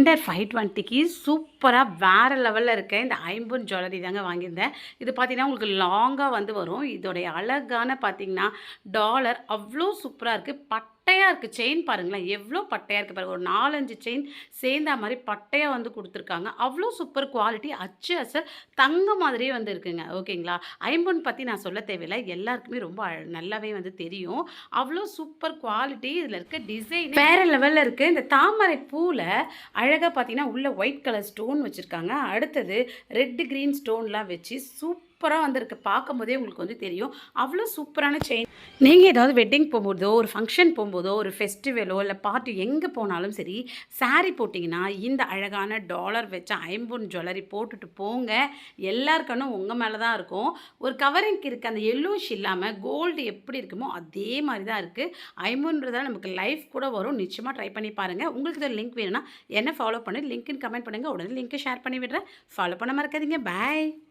Splendor 520க்கு சூப்பராக வேறு லெவலில் இருக்க இந்த ஐம்பொன் ஜுவல்லரி தாங்க வாங்கியிருந்தேன். இது பார்த்தீங்கன்னா உங்களுக்கு லாங்காக வரும். இதோடைய அழகான பார்த்தீங்கன்னா டாலர் அவ்வளோ சூப்பராக இருக்குது. பட்டையாக இருக்குது. செயின் பாருங்களேன் எவ்வளோ பட்டையாக இருக்குது பாருங்கள். ஒரு 4-5 செயின் சேர்ந்தா மாதிரி பட்டையாக கொடுத்துருக்காங்க. அவ்வளோ சூப்பர் குவாலிட்டி. அச்சு அசல் தங்க மாதிரியே இருக்குங்க. ஓகேங்களா? ஐம்பொன் பற்றி நான் சொல்ல தேவையில்லை. எல்லாருக்குமே ரொம்ப நல்லாவே தெரியும். அவ்வளோ சூப்பர் குவாலிட்டி. இதில் இருக்க டிசைன் வேறு லெவலில் இருக்குது. இந்த தாமரை பூவில் அழகாக பார்த்தீங்கன்னா உள்ள ஒயிட் கலர் ஸ்டோன் வச்சுருக்காங்க. அடுத்தது ரெட் க்ரீன் ஸ்டோன்லாம் வச்சு சூப்பராக வந்திருக்கு. பார்க்கும்போதே உங்களுக்கு தெரியும் அவ்வளோ சூப்பரான செயின். நீங்கள் ஏதாவது வெட்டிங் போகும்போதோ ஒரு ஃபங்க்ஷன் போகும்போதோ ஒரு ஃபெஸ்டிவலோ இல்லை பார்ட்டி எங்கே போனாலும் சரி சாரீ போட்டிங்கன்னா இந்த அழகான டாலர் வச்ச ஐம்பொன் ஜுவல்லரி போட்டுட்டு போங்க. எல்லாருக்கணும் உங்கள் மேலே தான் இருக்கும். ஒரு கவரிங்க்கு இருக்குது. அந்த எல்லோஷ் இல்லாமல் கோல்டு எப்படி இருக்குமோ அதே மாதிரி தான் இருக்குது. ஐம்பொன்றதால் நமக்கு லைஃப் கூட வரும். நிச்சயமாக ட்ரை பண்ணி பாருங்கள். உங்களுக்கு இதில் லிங்க் வேணும்னா என்ன ஃபாலோ பண்ணி லிங்க்னு கமெண்ட் பண்ணுங்கள். உடனே லிங்க்கை ஷேர் பண்ணி விடுறேன். ஃபாலோ பண்ண மறக்காதீங்க. பாய்.